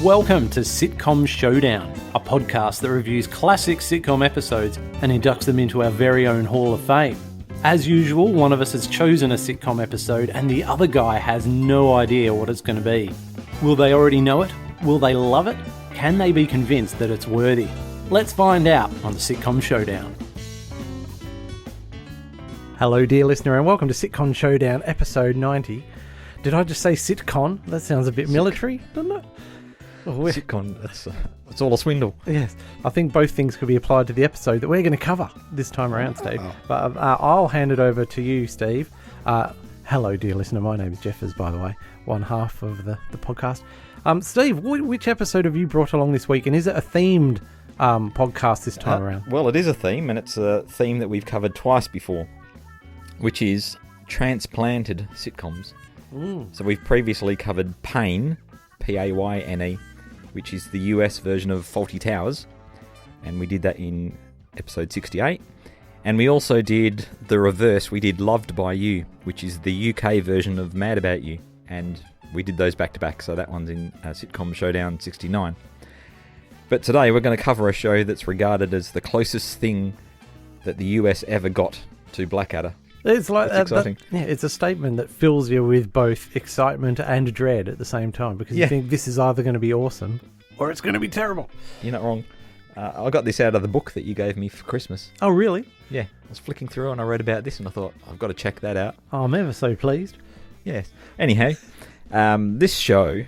Welcome to Sitcom Showdown, a podcast that reviews classic sitcom episodes and inducts them into our very own Hall of Fame. As usual, one of us has chosen a sitcom episode and the other guy has no idea what it's going to be. Will they already know it? Will they love it? Can they be convinced that it's worthy? Let's find out on the Sitcom Showdown. Hello dear listener and welcome to Sitcom Showdown episode 90. Did I just say sitcom? That sounds a bit military, doesn't it? Sitcom, it's all a swindle. Yes, I think both things could be applied to the episode that we're going to cover this time around, Steve. But I'll hand it over to you, Steve. Hello, dear listener. My name is Jefferson, by the way, one half of the podcast. Steve, which episode have you brought along this week? And is it a themed podcast this time around? Well, it is a theme, and it's a theme that we've covered twice before, which is transplanted sitcoms. So we've previously covered Paine, P-A-Y-N-E, which is the US version of Fawlty Towers, and we did that in episode 68. And we also did the reverse. We did Loved by You, which is the UK version of Mad About You, and we did those back to back, so that one's in Sitcom Showdown 69. But today we're going to cover a show that's regarded as the closest thing that the US ever got to Blackadder. It's like exciting. It's a statement that fills you with both excitement and dread at the same time, because you think this is either going to be awesome or it's going to be terrible. You're not wrong. I got this out of the book that you gave me for Christmas. Oh, really? Yeah. I was flicking through and I read about this and I thought, I've got to check that out. Oh, I'm ever so pleased. Yes. Anyhow, this show,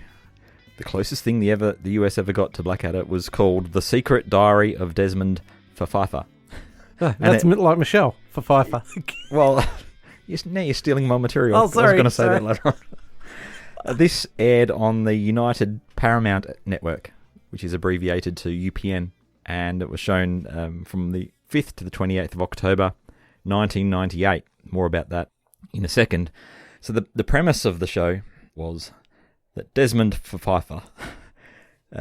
the closest thing the US ever got to Blackadder, was called The Secret Diary of Desmond Pfeiffer. Oh, that's like Michelle for Pfeiffer. Well, now you're stealing my material. Oh, sorry. I was going to say that later on. This aired on the United Paramount Network, which is abbreviated to UPN, and it was shown from the 5th to the 28th of October, 1998. More about that in a second. So the premise of the show was that Desmond Pfeiffer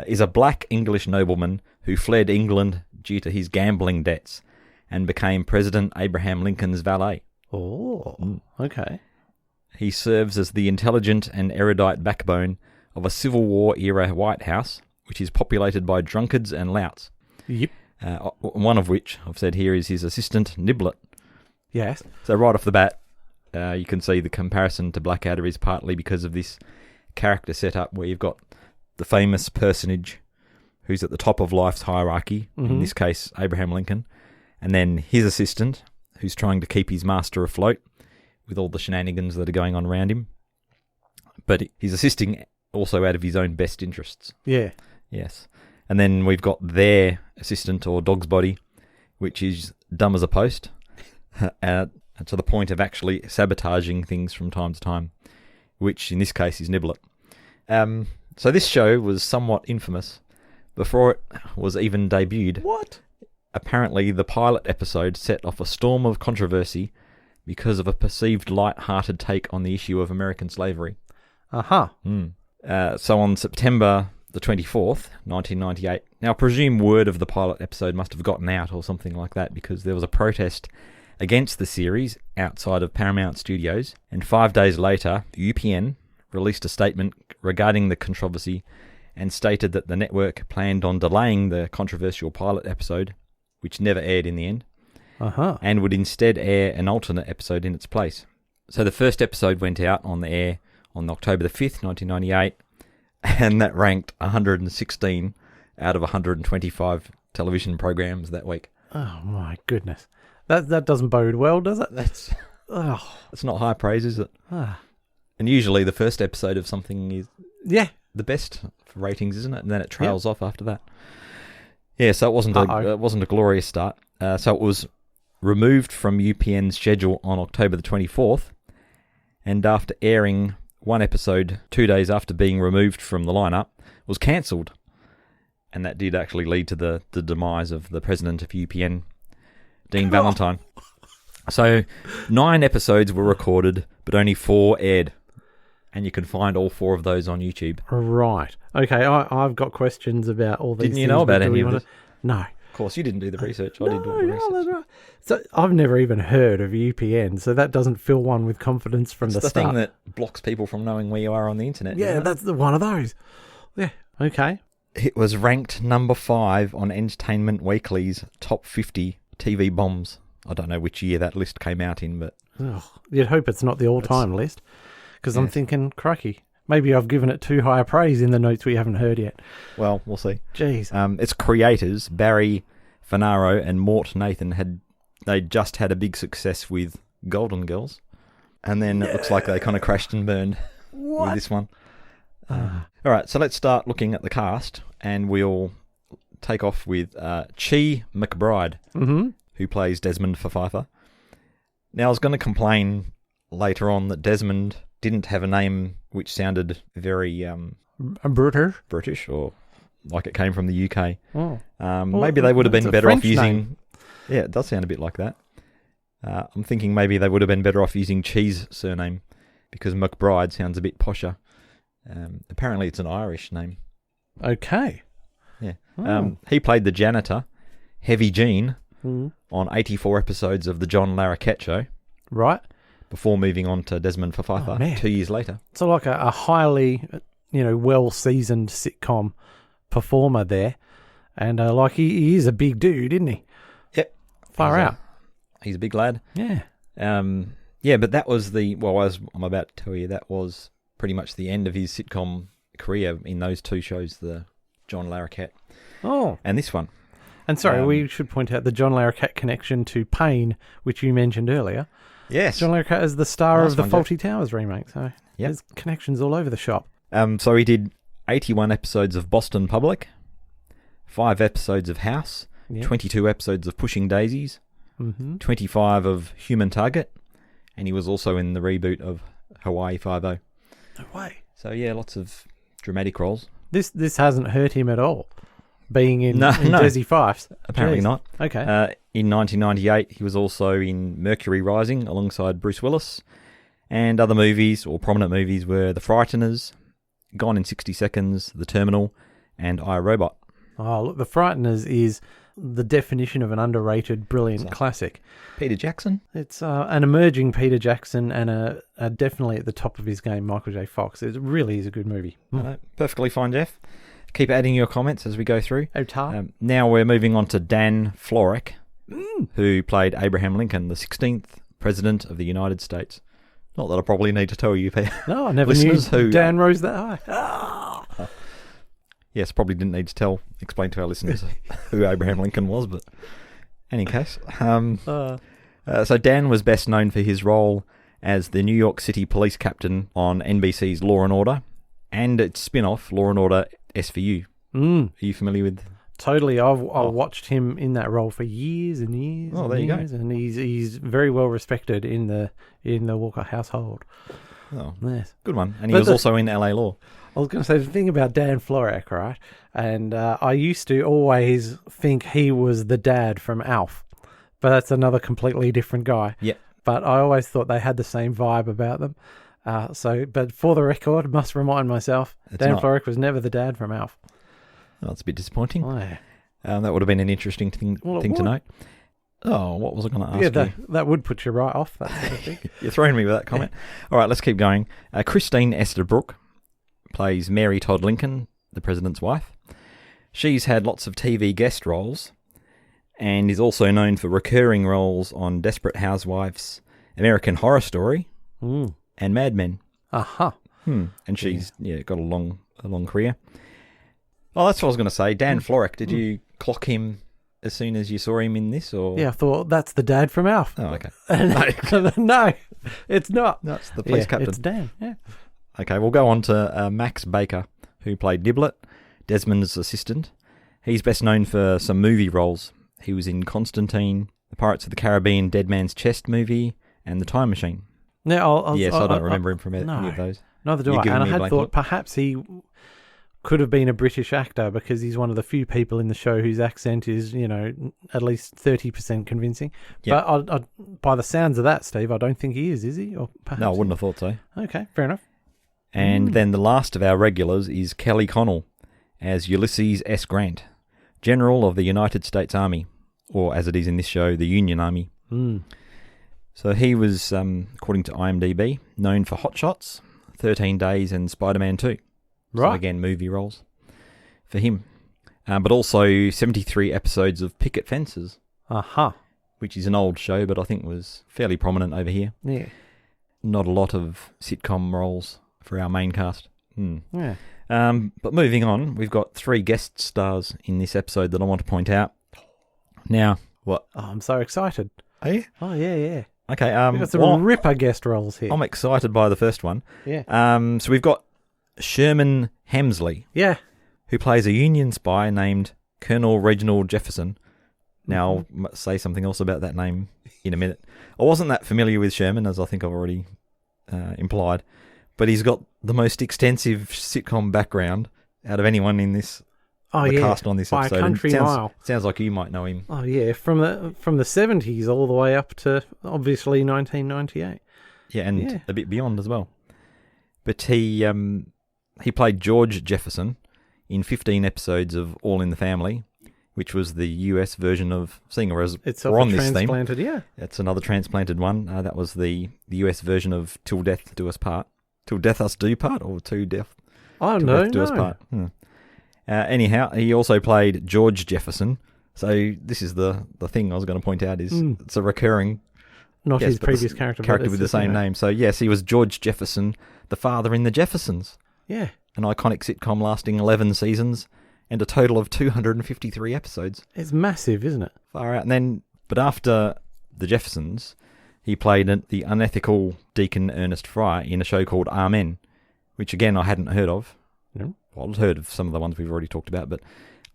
is a black English nobleman who fled England due to his gambling debts and became President Abraham Lincoln's valet. Oh, okay. He serves as the intelligent and erudite backbone of a Civil War-era White House, which is populated by drunkards and louts. Yep. One of which, I've said here, is his assistant, Niblett. Yes. So right off the bat, you can see the comparison to Blackadder is partly because of this character setup where you've got the famous personage who's at the top of life's hierarchy, in this case, Abraham Lincoln, and then his assistant, who's trying to keep his master afloat with all the shenanigans that are going on around him. But he's assisting also out of his own best interests. Yeah. Yes. And then we've got their assistant, or dog's body, which is dumb as a post, to the point of actually sabotaging things from time to time, which in this case is Niblett. So this show was somewhat infamous before it was even debuted. What? Apparently, the pilot episode set off a storm of controversy because of a perceived light-hearted take on the issue of American slavery. Aha. So on September the 24th, 1998, now I presume word of the pilot episode must have gotten out or something like that, because there was a protest against the series outside of Paramount Studios, and 5 days later, UPN released a statement regarding the controversy and stated that the network planned on delaying the controversial pilot episode, which never aired in the end, and would instead air an alternate episode in its place. So the first episode went out on the air on October the 5th, 1998, and that ranked 116 out of 125 television programs that week. Oh my goodness. That doesn't bode well, does it? That's not high praise, is it? And usually the first episode of something is the best for ratings, isn't it? And then it trails off after that. Yeah, so it wasn't a glorious start. So it was removed from UPN's schedule on October the 24th, and after airing one episode 2 days after being removed from the lineup, was cancelled. And that did actually lead to the demise of the president of UPN, Dean Valentine. So 9 episodes were recorded, but only 4 aired. And you can find all 4 of those on YouTube. Right. Okay, I've got questions about all these things. Didn't you know about any of this? No. Of course, you didn't do the research. I did do the research. That's right. So I've never even heard of UPN, so that doesn't fill one with confidence from the start. It's the thing that blocks people from knowing where you are on the internet. Yeah, that's one of those. Yeah. Okay. It was ranked number 5 on Entertainment Weekly's top 50 TV bombs. I don't know which year that list came out in, but... Ugh, you'd hope it's not the all-time list, because I'm thinking, crikey, maybe I've given it too high a praise in the notes we haven't heard yet. Well, we'll see. Jeez. Its creators, Barry Fanaro and Mort Nathan, they just had a big success with Golden Girls, and then it looks like they kind of crashed and burned with this one. All right, so let's start looking at the cast, and we'll take off with Chi McBride, who plays Desmond Pfeiffer. Now, I was going to complain later on that Desmond didn't have a name which sounded very British, or like it came from the UK. Maybe they would have been better off using... Name. Yeah, it does sound a bit like that. I'm thinking maybe they would have been better off using Chi's surname, because McBride sounds a bit posher. Apparently it's an Irish name. Okay. Yeah. He played the janitor, Heavy Gene, on 84 episodes of the John Larroquette Show. Right. Before moving on to Desmond Pfeiffer 2 years later. So like a highly, well-seasoned sitcom performer there. And like he is a big dude, isn't he? Yep. Far out. He's a big lad. Yeah. But that was as I'm about to tell you, that was pretty much the end of his sitcom career in those two shows, the John Larroquette and this one. And sorry, we should point out the John Larroquette connection to Pain, which you mentioned earlier. Yes. John Larroquette is the star of the Fawlty Towers remake, so there's connections all over the shop. So he did 81 episodes of Boston Public, 5 episodes of House, 22 episodes of Pushing Daisies, 25 of Human Target, and he was also in the reboot of Hawaii Five-0. No way. So lots of dramatic roles. This hasn't hurt him at all, being in Desi Fifes. Apparently not. Okay. In 1998, he was also in Mercury Rising alongside Bruce Willis, and other movies or prominent movies were The Frighteners, Gone in 60 Seconds, The Terminal, and I, Robot. Oh, look, The Frighteners is the definition of an underrated, brilliant classic. Peter Jackson? It's an emerging Peter Jackson and a definitely at the top of his game, Michael J. Fox. It really is a good movie. Perfectly fine, Jeff. Keep adding your comments as we go through. Now we're moving on to Dan Floreck, who played Abraham Lincoln, the 16th President of the United States. Not that I probably need to tell you, Peter. No, I never knew Dan rose that high. Yes, probably didn't need to explain to our listeners who Abraham Lincoln was, but in any case. So Dan was best known for his role as the New York City police captain on NBC's Law & Order, and its spin-off, Law & Order SVU. Are you familiar with? Totally. I watched him in that role for years and years. Oh, there you go. And he's very well respected in the Walker household. Oh, yes. Good one. And he was also in LA Law. I was going to say, the thing about Dan Floreck, right? And I used to always think he was the dad from Alf, but that's another completely different guy. Yeah. But I always thought they had the same vibe about them. But for the record, must remind myself, Dan Floreck was never the dad from Alf. Oh, that's a bit disappointing. Oh, yeah. That would have been an interesting thing to note. Oh, what was I going to ask you? That would put you right off, that sort of thing. You're throwing me with that comment. All right, let's keep going. Christine Estabrook plays Mary Todd Lincoln, the president's wife. She's had lots of TV guest roles and is also known for recurring roles on Desperate Housewives, American Horror Story, and Mad Men. Aha. And she's got a long career. Oh, that's what I was going to say. Dan Floreck, did you clock him as soon as you saw him in this? Or yeah, I thought, that's the dad from Alf. Oh, okay. No, it's not. No, it's the police captain. It's Dan, yeah. Okay, we'll go on to Max Baker, who played Niblett, Desmond's assistant. He's best known for some movie roles. He was in Constantine, the Pirates of the Caribbean Dead Man's Chest movie, and The Time Machine. Now, I don't remember him from any of those. Neither do I. And I had thought perhaps he could have been a British actor because he's one of the few people in the show whose accent is, at least 30% convincing. Yep. But by the sounds of that, Steve, I don't think he is he? Or perhaps no, I wouldn't have thought so. Okay, fair enough. And then the last of our regulars is Kelly Connell as Ulysses S. Grant, General of the United States Army, or as it is in this show, the Union Army. So he was, according to IMDb, known for Hot Shots, 13 Days, and Spider-Man 2. Right. So again, movie roles. for him. But also 73 episodes of Picket Fences, Aha. which is an old show, but I think was fairly prominent over here. Yeah. Not a lot of sitcom roles for our main cast. Yeah. But moving on, we've got 3 guest stars in this episode that I want to point out. Now, what? Oh, I'm so excited. Are you? Oh, yeah. Okay. We've got some ripper guest roles here. I'm excited by the first one. Yeah. So we've got Sherman Hemsley, Yeah. who plays a Union spy named Colonel Reginald Jefferson. Now, I'll say something else about that name in a minute. I wasn't that familiar with Sherman, as I think I've already implied, but he's got the most extensive sitcom background out of anyone in this cast on this by episode. a country mile. Sounds like you might know him. Oh, yeah, from the 70s all the way up to, obviously, 1998. Yeah, and a bit beyond as well. But he played George Jefferson in 15 episodes of All in the Family, which was the US version of, seeing as we're on this theme, yeah. it's another transplanted one. That was the US version of Till Death Do Us Part. Till Death Us Do Part, or To Death, Oh, Till no, Death Do Us Part. Anyhow, he also played George Jefferson. So this is the thing I was going to point out is it's a recurring... Not his previous character. Character with the same name. So yes, he was George Jefferson, the father in The Jeffersons. Yeah. An iconic sitcom lasting 11 seasons and a total of 253 episodes. It's massive, isn't it? Far out. But after The Jeffersons, he played the unethical Deacon Ernest Fry in a show called Amen, which again I hadn't heard of. No. Well, I'd heard of some of the ones we've already talked about, but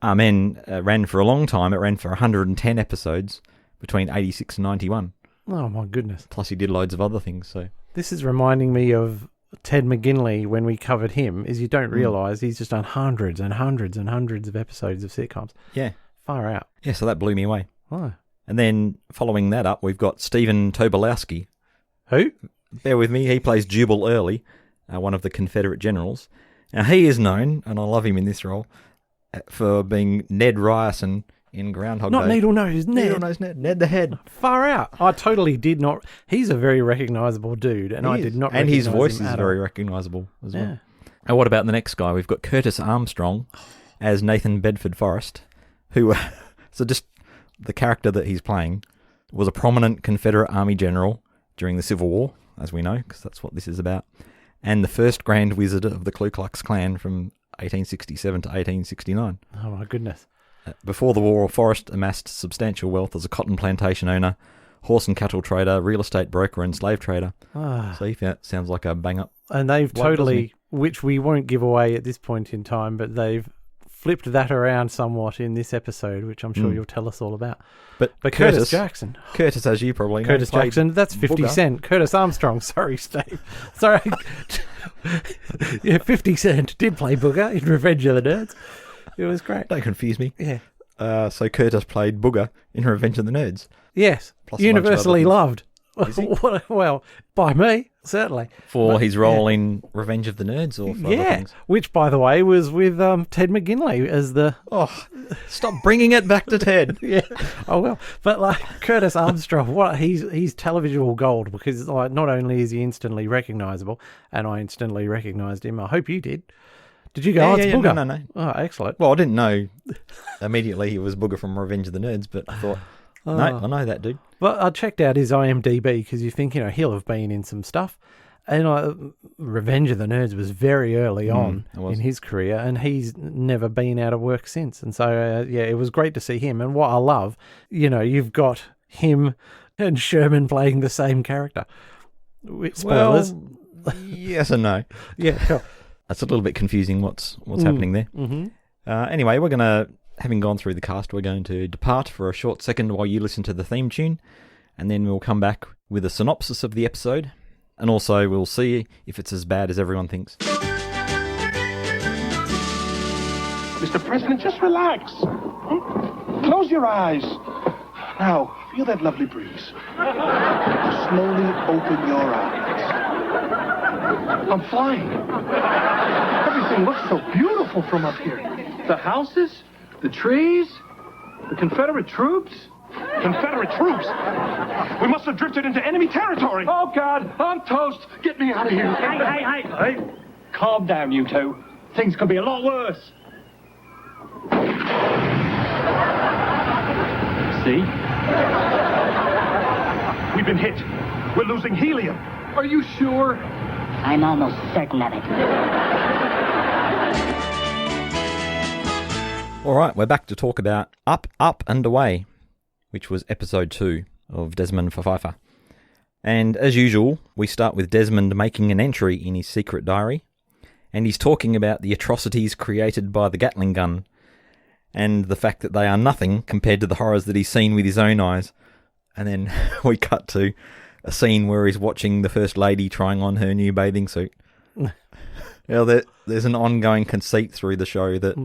Amen ran for a long time. It ran for 110 episodes between 86 and 91. Oh, my goodness. Plus he did loads of other things. So This is reminding me of Ted McGinley when we covered him, is you don't realise he's just done hundreds and hundreds and hundreds of episodes of sitcoms. Yeah. Far out. Yeah, so that blew me away. Oh. And then following that up, we've got Stephen Tobolowski. Who? Bear with me, he plays Jubal Early, one of the Confederate generals. Now he is known, and I love him in this role, for being Ned Ryerson in Groundhog Day. Not Needle Nose, Ned. Needle Nose Ned. Ned the Head. Far out. I totally did not. He's a very recognisable dude, and I did not And his recognise voice him is at very all. recognisable as well. Yeah. And what about the next guy? We've got Curtis Armstrong as Nathan Bedford Forrest, who, so just the character that he's playing, was a prominent Confederate Army general during the Civil War, as we know, because that's what this is about, and the first Grand Wizard of the Ku Klux Klan from 1867 to 1869. Oh, my goodness. Before the war, Forrest amassed substantial wealth as a cotton plantation owner, horse and cattle trader, real estate broker, and slave trader. Ah. So he sounds like a bang-up. And they've Bloke, doesn't totally, he? which we won't give away at this point in time, but they've flipped that around somewhat in this episode, which I'm sure you'll tell us all about. But Curtis Jackson. Curtis, as you probably know, Curtis played Jackson, that's 50 Booger. Cent. Curtis Armstrong, sorry, Steve. Sorry. Yeah, 50 Cent did play Booger in Revenge of the Nerds. It was great. Don't confuse me. Yeah. So Curtis played Booger in Revenge of the Nerds. Yes. Plus a bunch of Universally other loved. Is he? Well, by me, certainly. For his role in Revenge of the Nerds or for other Yeah, things? which, by the way, was with Ted McGinley as the... Oh, stop bringing it back to Ted. Yeah, oh well. But like Curtis Armstrong, he's televisional gold because like not only is he instantly recognisable, and I instantly recognised him. I hope you did. Did you go? It's Booger. No. Oh, excellent. Well, I didn't know immediately he was Booger from Revenge of the Nerds, but I thought, no, I know that dude. But I checked out his IMDb because you think he'll have been in some stuff. And Revenge of the Nerds was very early on in his career, and he's never been out of work since. And so, it was great to see him. And what I love, you've got him and Sherman playing the same character. Spoilers. Well, yes and no. Yeah, cool. That's a little bit confusing what's happening there. Mm-hmm. Anyway, we're going to, having gone through the cast, we're going to depart for a short second while you listen to the theme tune, and then we'll come back with a synopsis of the episode. And also, we'll see if it's as bad as everyone thinks. Mr. President, just relax. Close your eyes. Now, feel that lovely breeze. Slowly open your eyes. I'm flying. Everything looks so beautiful from up here. The houses, the trees, the Confederate troops. Confederate troops? We must have drifted into enemy territory. Oh, God, I'm toast. Get me out of here. Hey. Calm down, you two. Things could be a lot worse. See? We've been hit. We're losing helium. Are you sure? I'm almost certain of it. All right, we're back to talk about Up, Up and Away, which was episode 2 of Desmond Pfeiffer. And as usual, we start with Desmond making an entry in his secret diary, and he's talking about the atrocities created by the Gatling gun, and the fact that they are nothing compared to the horrors that he's seen with his own eyes. And then we cut to a scene where he's watching the First Lady trying on her new bathing suit. There's an ongoing conceit through the show that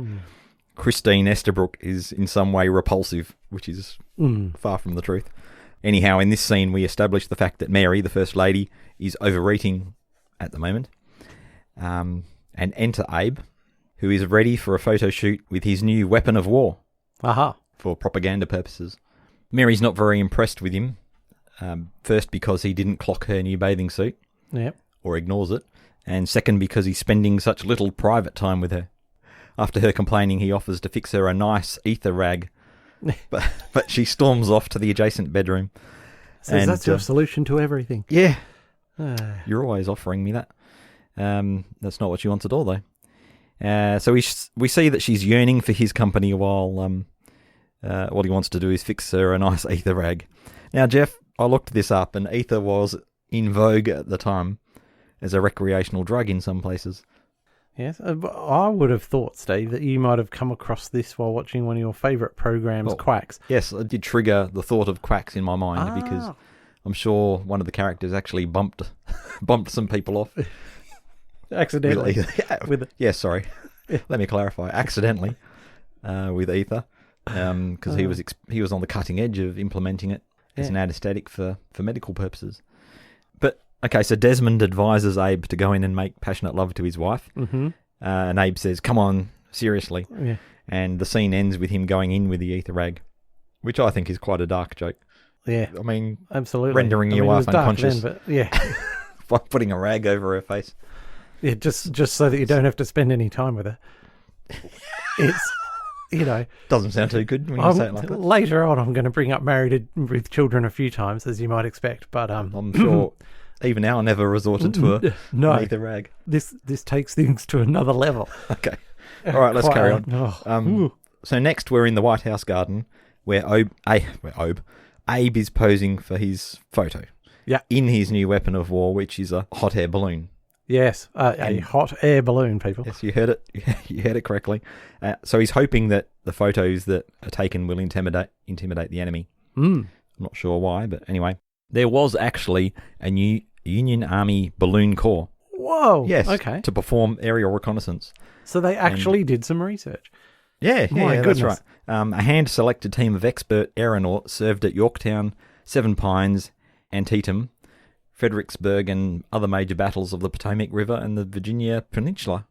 Christine Estabrook is in some way repulsive, which is far from the truth. Anyhow, in this scene, we establish the fact that Mary, the First Lady, is overeating at the moment. And enter Abe, who is ready for a photo shoot with his new weapon of war. Aha. For propaganda purposes. Mary's not very impressed with him. First, because he didn't clock her new bathing suit. Yep. Or ignores it. And second, because he's spending such little private time with her. After her complaining, he offers to fix her a nice ether rag. but she storms off to the adjacent bedroom. Says that's your solution to everything. Yeah. You're always offering me that. That's not what she wants at all, though. So we see that she's yearning for his company while what he wants to do is fix her a nice ether rag. Now, Jeff, I looked this up, and ether was in vogue at the time as a recreational drug in some places. Yes, I would have thought, Steve, that you might have come across this while watching one of your favourite programs, Quacks. Yes, it did trigger the thought of Quacks in my mind because I'm sure one of the characters actually bumped some people off. Accidentally. Yeah, sorry. Let me clarify. Accidentally with ether because he was on the cutting edge of implementing it as an anesthetic for medical purposes. But, okay, so Desmond advises Abe to go in and make passionate love to his wife. Mm-hmm. And Abe says, come on, seriously. Yeah. And the scene ends with him going in with the ether rag, which I think is quite a dark joke. Yeah. I mean, absolutely. Rendering your wife unconscious then, but yeah. by putting a rag over her face. Yeah, just so that you don't have to spend any time with her. It's, Doesn't sound too good when you say it like that. Later on, I'm going to bring up married with children a few times, as you might expect, but I'm sure even now I never resorted to an ether rag. This takes things to another level. Okay. All right, let's carry on. So next we're in the White House garden where Abe is posing for his photo. Yeah. In his new weapon of war, which is a hot air balloon. Yes, a hot air balloon, people. Yes, you heard it. You heard it correctly. So he's hoping that the photos that are taken will intimidate the enemy. I'm not sure why, but anyway. There was actually a new Union Army balloon corps. Whoa! Yes, okay. To perform aerial reconnaissance. So they actually did some research. Yeah, goodness. That's right. A hand-selected team of expert aeronauts served at Yorktown, Seven Pines, Antietam, Fredericksburg, and other major battles of the Potomac River and the Virginia Peninsula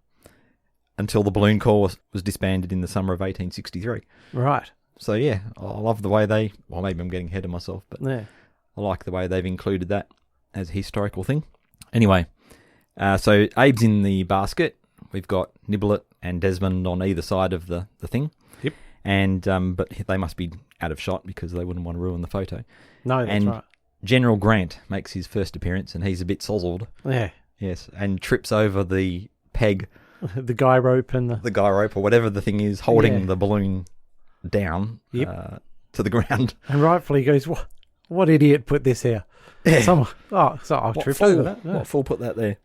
until the balloon corps was disbanded in the summer of 1863. Right. So, yeah, I love the way maybe I'm getting ahead of myself, but I like the way they've included that as a historical thing. Anyway, so Abe's in the basket. We've got Niblett and Desmond on either side of the thing. Yep. And but they must be out of shot because they wouldn't want to ruin the photo. No, that's right. General Grant makes his first appearance, and he's a bit sozzled. Yeah. Yes, and trips over the peg. The guy rope and the guy rope or whatever the thing is holding the balloon down to the ground. And rightfully goes, what idiot put this here? Yeah. So I'll trip over that. Yeah. What fool put that there?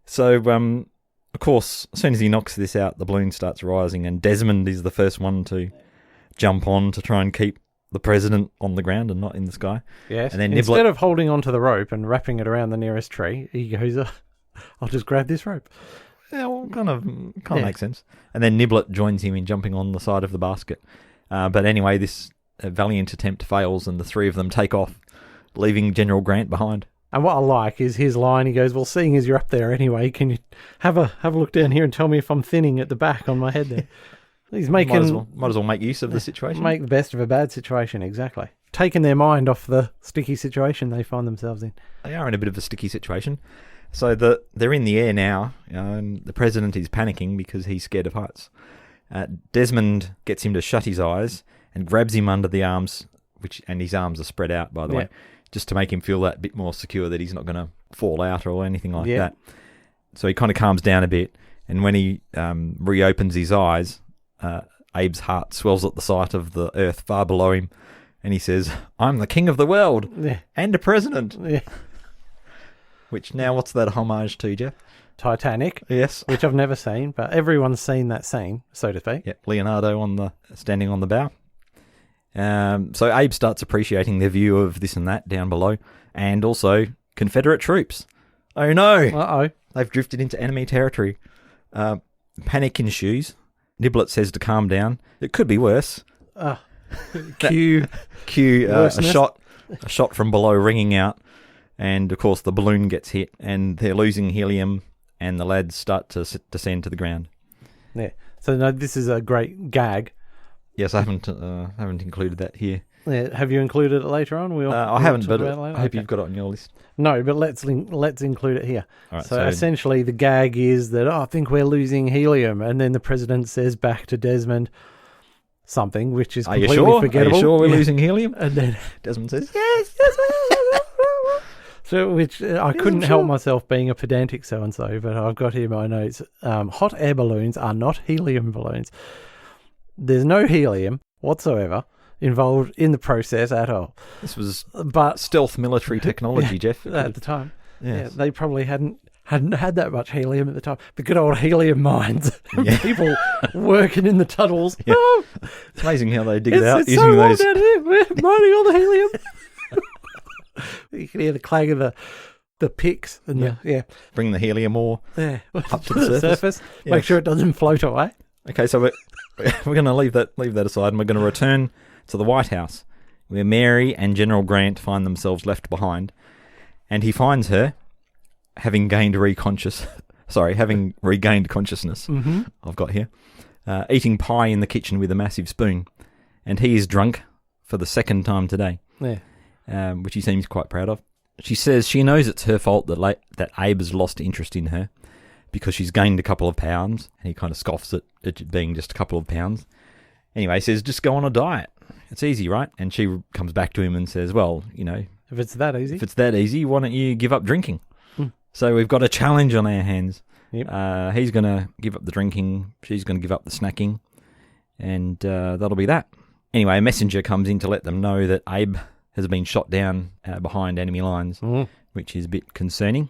So, of course, as soon as he knocks this out, the balloon starts rising, and Desmond is the first one to jump on to try and keep the president on the ground and not in the sky. Yes. And then instead of holding onto the rope and wrapping it around the nearest tree, he goes, I'll just grab this rope. Yeah, well, kind of makes sense. And then Niblett joins him in jumping on the side of the basket. But anyway, this valiant attempt fails, and the three of them take off, leaving General Grant behind. And what I like is his line. He goes, well, seeing as you're up there anyway, can you have a look down here and tell me if I'm thinning at the back on my head there? He's making... Might as well make use of the situation. Make the best of a bad situation, exactly. Taking their mind off the sticky situation they find themselves in. They are in a bit of a sticky situation. So they're in the air now, and the president is panicking because he's scared of heights. Desmond gets him to shut his eyes and grabs him under the arms, and his arms are spread out, by the way, just to make him feel that bit more secure that he's not going to fall out or anything like that. So he kind of calms down a bit, and when he reopens his eyes, Abe's heart swells at the sight of the earth far below him, and he says, "I'm the king of the world and a president." Yeah. Which now, what's that homage to, Jeff? Titanic. Yes. Which I've never seen, but everyone's seen that scene, so to speak. Yeah, Leonardo standing on the bow. So Abe starts appreciating their view of this and that down below, and also Confederate troops. Oh no! Uh-oh. They've drifted into enemy territory. Panic ensues. Niblett says to calm down. It could be worse. Cue a shot from below ringing out, and of course the balloon gets hit, and they're losing helium, and the lads start to descend to the ground. Yeah. So no, this is a great gag. Yes, I haven't included that here. Yeah, have you included it later on? I haven't, but I hope you've got it on your list. No, but let's include it here. All right, so essentially the gag is that, I think we're losing helium, and then the president says back to Desmond something, which is completely forgettable. Are you sure we're losing helium? And then Desmond says, yes. So, which I couldn't help myself being a pedantic so-and-so, but I've got here my notes. Hot air balloons are not helium balloons. There's no helium whatsoever involved in the process at all. This was stealth military technology, Jeff. At the time. Yes. Yeah, they probably hadn't had that much helium at the time. The good old helium mines. People working in the tunnels. Yeah. Oh, it's amazing how they dig it out it's using so warm those. Down here. We're mining all the helium. You can hear the clang of the picks and bring the helium ore up to the surface. Yeah. Make sure it doesn't float away. Okay, so we're going to leave that aside, and we're going to return to the White House, where Mary and General Grant find themselves left behind, and he finds her having regained consciousness. Mm-hmm. I've got here eating pie in the kitchen with a massive spoon, and he is drunk for the second time today. Yeah. Which he seems quite proud of. She says she knows it's her fault that Abe has lost interest in her because she's gained a couple of pounds, and he kind of scoffs at it being just a couple of pounds. Anyway, he says, just go on a diet. It's easy, right? And she comes back to him and says, well, if it's that easy, why don't you give up drinking? So we've got a challenge on our hands. Yep. He's going to give up the drinking, she's going to give up the snacking, and that'll be that. Anyway, a messenger comes in to let them know that Abe has been shot down behind enemy lines, which is a bit concerning.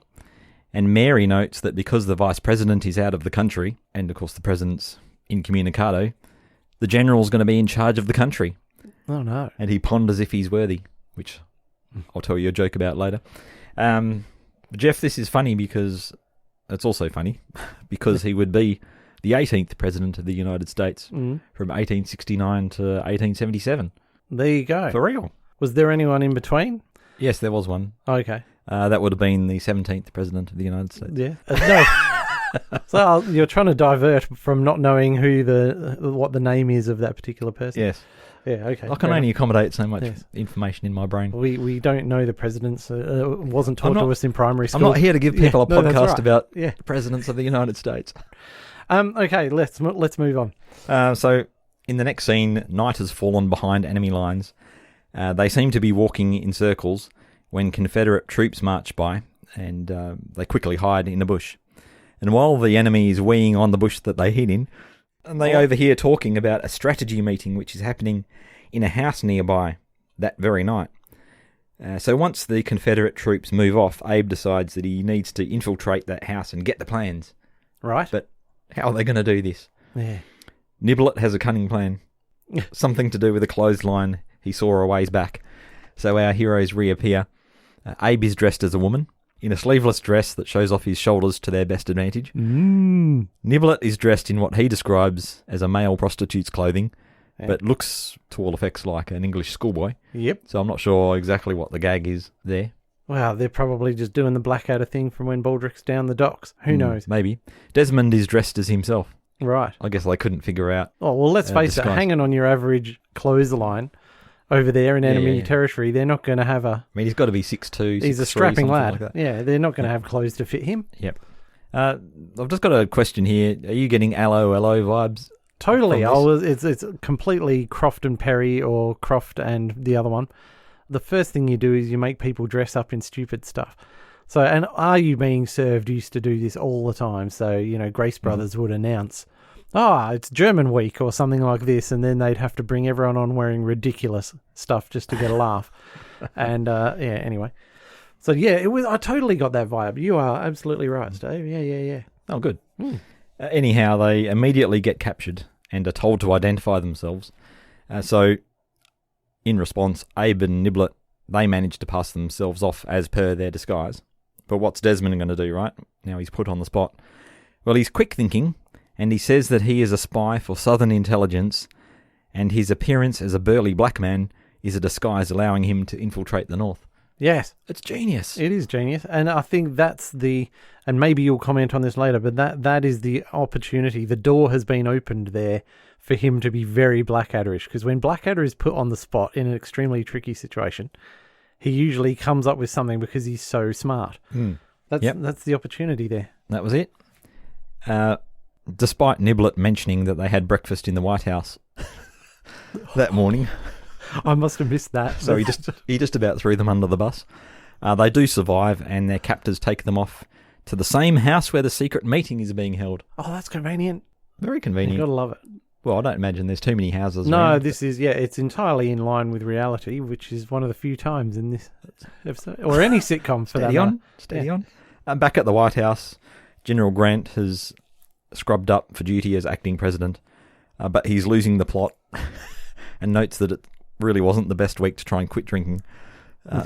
And Mary notes that because the vice president is out of the country, and of course the president's incommunicado, the general's going to be in charge of the country. Oh no. And he ponders if he's worthy, which I'll tell you a joke about later. Jeff, this is funny because it's also funny because he would be the 18th president of the United States from 1869 to 1877. There you go. For real. Was there anyone in between? Yes, there was one. Okay. That would have been the 17th president of the United States. Yeah. No. So you're trying to divert from not knowing what the name is of that particular person. Yes. Yeah. Okay. I can only accommodate so much information in my brain. We don't know the presidents. It wasn't taught to us in primary school. I'm not here to give people a podcast about the presidents of the United States. Okay. Let's move on. So in the next scene, night has fallen behind enemy lines. They seem to be walking in circles when Confederate troops march by, and they quickly hide in a bush. And while the enemy is weeing on the bush that they hid in, and they overhear talking about a strategy meeting which is happening in a house nearby that very night. So once the Confederate troops move off, Abe decides that he needs to infiltrate that house and get the plans. Right. But how are they going to do this? Yeah. Niblett has a cunning plan. Something to do with a clothesline he saw a ways back. So our heroes reappear. Abe is dressed as a woman in a sleeveless dress that shows off his shoulders to their best advantage. Niblett is dressed in what he describes as a male prostitute's clothing, but looks to all effects like an English schoolboy. Yep. So I'm not sure exactly what the gag is there. Wow, they're probably just doing the Blackadder thing from when Baldrick's down the docks. Who knows? Maybe. Desmond is dressed as himself. Right. I guess they couldn't figure out. Oh, well, let's face it, hanging on your average clothesline over there in enemy territory, they're not going to have a... I mean, he's got to be 6'2", He's a strapping lad. Like yeah, they're not going to have clothes to fit him. Yep. I've just got a question here. Are you getting Allo vibes Totally. from this. It's completely Croft and Perry or Croft and the other one. The first thing you do is you make people dress up in stupid stuff. So, and Are You Being Served used to do this all the time. So, Grace Brothers would announce, it's German week or something like this, and then they'd have to bring everyone on wearing ridiculous stuff just to get a laugh. And, anyway. So, I totally got that vibe. You are absolutely right, Steve. Yeah. Oh, good. Anyhow, they immediately get captured and are told to identify themselves. So, in response, Abe and Niblett, they manage to pass themselves off as per their disguise. But what's Desmond going to do, right? Now he's put on the spot. Well, he's quick thinking, and he says that he is a spy for Southern intelligence, and his appearance as a burly black man is a disguise allowing him to infiltrate the North. Yes. It's genius. It is genius. And I think that's and maybe you'll comment on this later, but that is the opportunity. The door has been opened there for him to be very Blackadder-ish, because when Blackadder is put on the spot in an extremely tricky situation, he usually comes up with something because he's so smart. That's the opportunity there. That was it. Despite Niblett mentioning that they had breakfast in the White House that morning. I must have missed that. So he just about threw them under the bus. They do survive, and their captors take them off to the same house where the secret meeting is being held. Oh, that's convenient. Very convenient. You've got to love it. Well, I don't imagine there's too many houses No, around. this is, it's entirely in line with reality, which is one of the few times in this episode, or any sitcom for that matter. Steady on. Back at the White House, General Grant has scrubbed up for duty as acting president, but he's losing the plot and notes that it really wasn't the best week to try and quit drinking.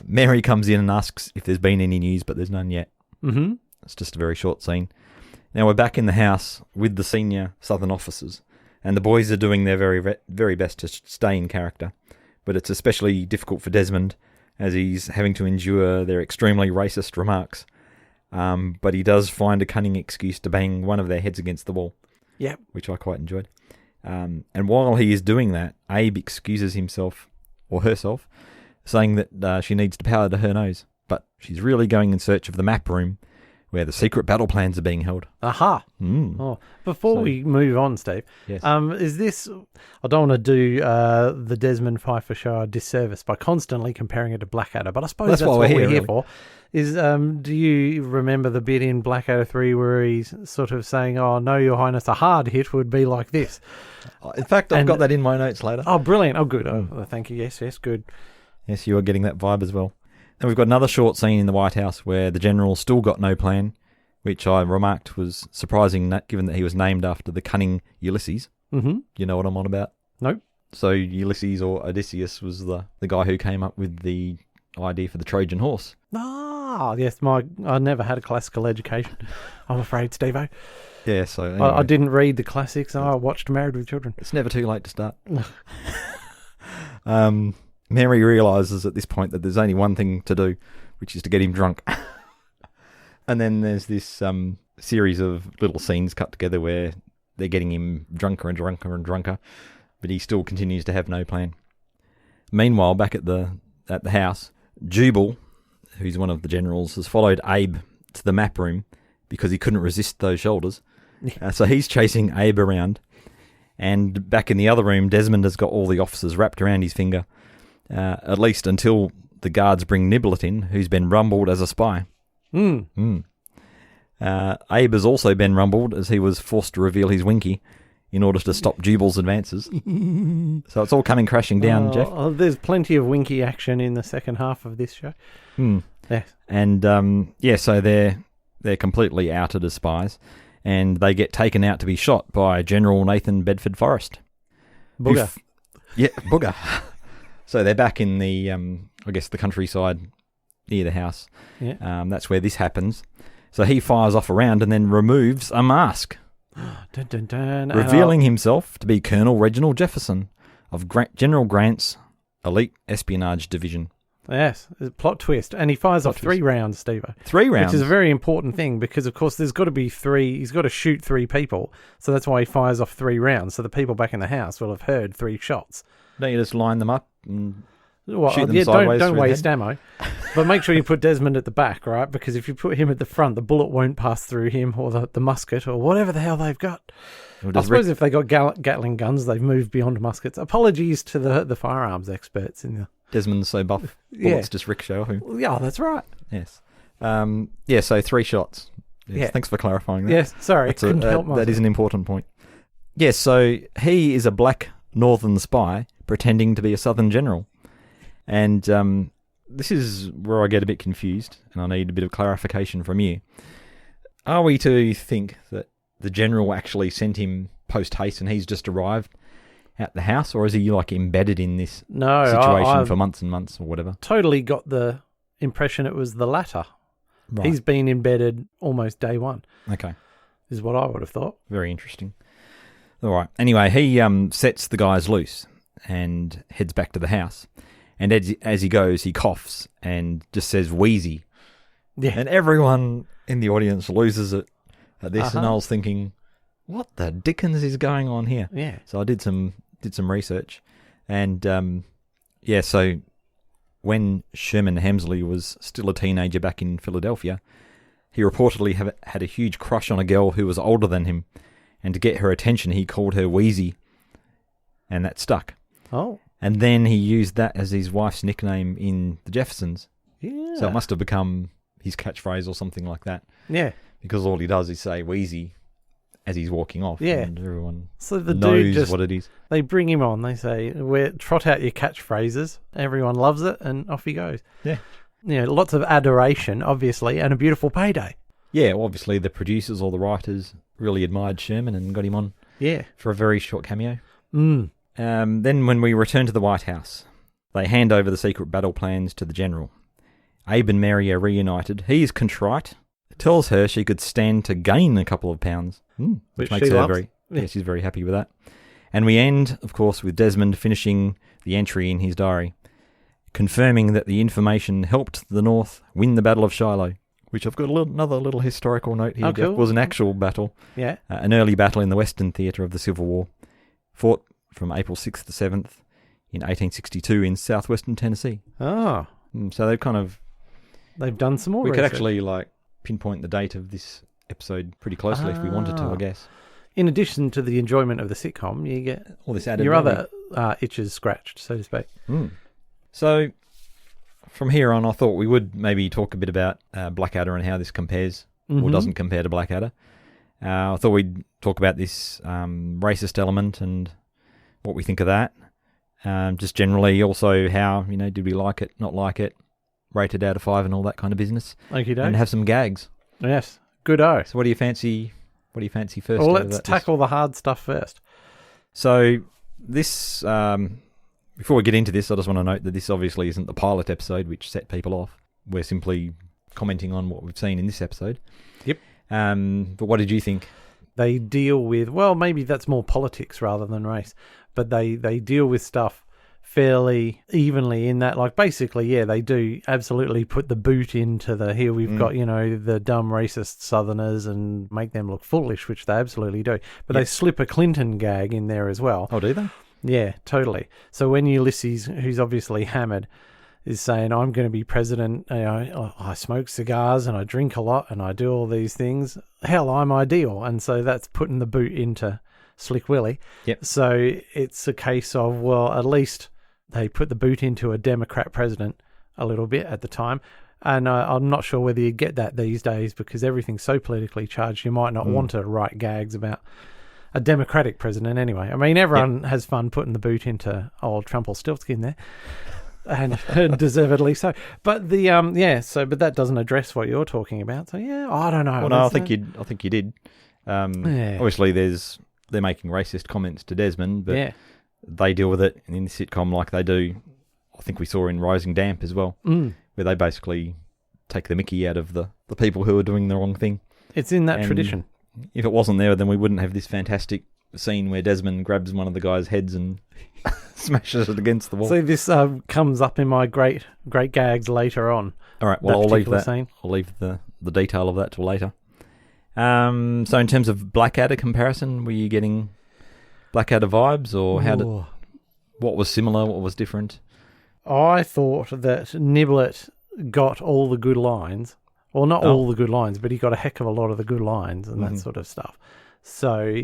Mary comes in and asks if there's been any news, but there's none yet. Mm-hmm. It's just a very short scene. Now we're back in the house with the senior Southern officers, and the boys are doing their very, very best to stay in character. But it's especially difficult for Desmond, as he's having to endure their extremely racist remarks. But he does find a cunning excuse to bang one of their heads against the wall. Yep. Which I quite enjoyed. And while he is doing that, Abe excuses himself, or herself, saying that she needs to powder to her nose. But she's really going in search of the map room where the secret battle plans are being held. Aha. Oh, before we move on, Steve, yes. Is this... I don't want to do the Desmond Pfeiffer show a disservice by constantly comparing it to Blackadder, but I suppose that's what we're here really for. Is do you remember the bit in Blackadder 3 where he's sort of saying, "Oh, no, Your Highness, a hard hit would be like this"? In fact, I've got that in my notes later. Oh, brilliant. Oh, good. Oh, thank you. Yes, good. Yes, you are getting that vibe as well. And we've got another short scene in the White House where the general still got no plan, which I remarked was surprising given that he was named after the cunning Ulysses. Mm-hmm. You know what I'm on about? Nope. So Ulysses, or Odysseus, was the guy who came up with the idea for the Trojan horse. Ah, yes. I never had a classical education, I'm afraid, Steve-o. Yeah, so... Anyway. I didn't read the classics. I watched Married with Children. It's never too late to start. Mary realises at this point that there's only one thing to do, which is to get him drunk. And then there's this series of little scenes cut together where they're getting him drunker and drunker and drunker, but he still continues to have no plan. Meanwhile, back at the house, Jubal, who's one of the generals, has followed Abe to the map room because he couldn't resist those shoulders. So he's chasing Abe around. And back in the other room, Desmond has got all the officers wrapped around his finger, at least until the guards bring Niblett in, who's been rumbled as a spy. Abe has also been rumbled as he was forced to reveal his winky in order to stop Jubal's advances. So it's all coming crashing down, Jeff. There's plenty of winky action in the second half of this show. Yes. And so they're completely outed as spies, and they get taken out to be shot by General Nathan Bedford Forrest. Booger. Booger. So they're back in the, the countryside near the house. Yeah. That's where this happens. So he fires off a round and then removes a mask, dun, dun, dun. revealing himself to be Colonel Reginald Jefferson of General Grant's elite espionage division. Yes, plot twist. And he fires off 3 rounds, Steve-o. 3 rounds? Which is a very important thing because, of course, there's got to be 3... He's got to shoot 3 people. So that's why he fires off 3 rounds. So the people back in the house will have heard 3 shots. Don't you just line them up? And Well, shoot them yeah, sideways don't through the waste head. ammo. But make sure you put Desmond at the back, right? Because if you put him at the front, the bullet won't pass through him or the musket or whatever the hell they've got. I suppose if they got Gatling guns, they've moved beyond muskets. Apologies to the firearms experts in the... Desmond's so buff, bullets just ricochet off him. Yeah, that's right. Yes. So 3 shots. Yes, Yeah. Thanks for clarifying that. Yes, sorry. Couldn't help myself. That is an important point. Yes, so he is a black northern spy pretending to be a southern general. And this is where I get a bit confused, and I need a bit of clarification from you. Are we to think that the general actually sent him post-haste and he's just arrived at the house, or is he like embedded in this situation for months and months or whatever? Totally got the impression it was the latter. Right. He's been embedded almost day one. Okay. Is what I would have thought. Very interesting. All right. Anyway, he sets the guys loose and heads back to the house. And as he goes, he coughs and just says wheezy. Yeah. And everyone in the audience loses it at this. And I was thinking, what the dickens is going on here? Yeah. So I did some research. And so when Sherman Hemsley was still a teenager back in Philadelphia, he reportedly had a huge crush on a girl who was older than him. And to get her attention, he called her Wheezy. And that stuck. Oh. And then he used that as his wife's nickname in the Jeffersons. Yeah. So it must have become his catchphrase or something like that. Yeah. Because all he does is say Wheezy as he's walking off. Yeah. And everyone So the knows dude just, what it is. They bring him on. They say, trot out your catchphrases. Everyone loves it, and off he goes. Yeah. Lots of adoration, obviously, and a beautiful payday. Yeah, well, obviously the producers or the writers really admired Sherman and got him on for a very short cameo. Mm. Then when we return to the White House, they hand over the secret battle plans to the general. Abe and Mary are reunited. He is contrite, tells her she could stand to gain a couple of pounds, which makes her she's very happy with that. And we end, of course, with Desmond finishing the entry in his diary, confirming that the information helped the North win the Battle of Shiloh, which I've got another little historical note here. Oh, cool. It was an actual battle, an early battle in the Western Theatre of the Civil War, fought from April 6th to 7th in 1862 in southwestern Tennessee. Oh. So They've done some more We research. could actually pinpoint the date of this episode pretty closely if we wanted to, I guess. In addition to the enjoyment of the sitcom, you get all this added your other itches scratched, so to speak. So from here on, I thought we would maybe talk a bit about Blackadder and how this compares or doesn't compare to Blackadder. I thought we'd talk about this racist element and what we think of that. Just generally also how, did we like it, not like it, rated out of 5 and all that kind of business. Okey doke. And have some gags. Yes. Good-o. So what do you fancy first? Well, let's tackle the hard stuff first. So this, before we get into this, I just want to note that this obviously isn't the pilot episode which set people off. We're simply commenting on what we've seen in this episode. Yep. But what did you think? They deal with, well, maybe that's more politics rather than race, but they deal with stuff fairly evenly in that, basically, they do absolutely put the boot into here we've got, the dumb racist Southerners and make them look foolish, which they absolutely do. But they slip a Clinton gag in there as well. Oh, do they? Yeah, totally. So when Ulysses, who's obviously hammered, is saying, I'm going to be president, I smoke cigars and I drink a lot and I do all these things, hell, I'm ideal. And so that's putting the boot into Slick Willie. Yep. So it's a case of, well, at least they put the boot into a Democrat president a little bit at the time. And I'm not sure whether you get that these days because everything's so politically charged, you might not want to write gags about a Democratic president anyway. I mean, everyone has fun putting the boot into old Trumpelstiltskin there. And deservedly so. But but that doesn't address what you're talking about. So I don't know. Well, no, I think you did. Obviously, they're making racist comments to Desmond, but they deal with it in the sitcom like they do. I think we saw in Rising Damp as well, where they basically take the mickey out of the people who are doing the wrong thing. It's in that tradition. If it wasn't there, then we wouldn't have this fantastic scene where Desmond grabs one of the guys' heads and smashes it against the wall. So this comes up in my great gags later on. All right, well, I'll leave that. Scene. I'll leave the detail of that till later. So in terms of Blackadder comparison, were you getting Blackadder vibes, or what was similar, what was different? I thought that Niblett got all the good lines. Well, not all the good lines, but he got a heck of a lot of the good lines and that sort of stuff. So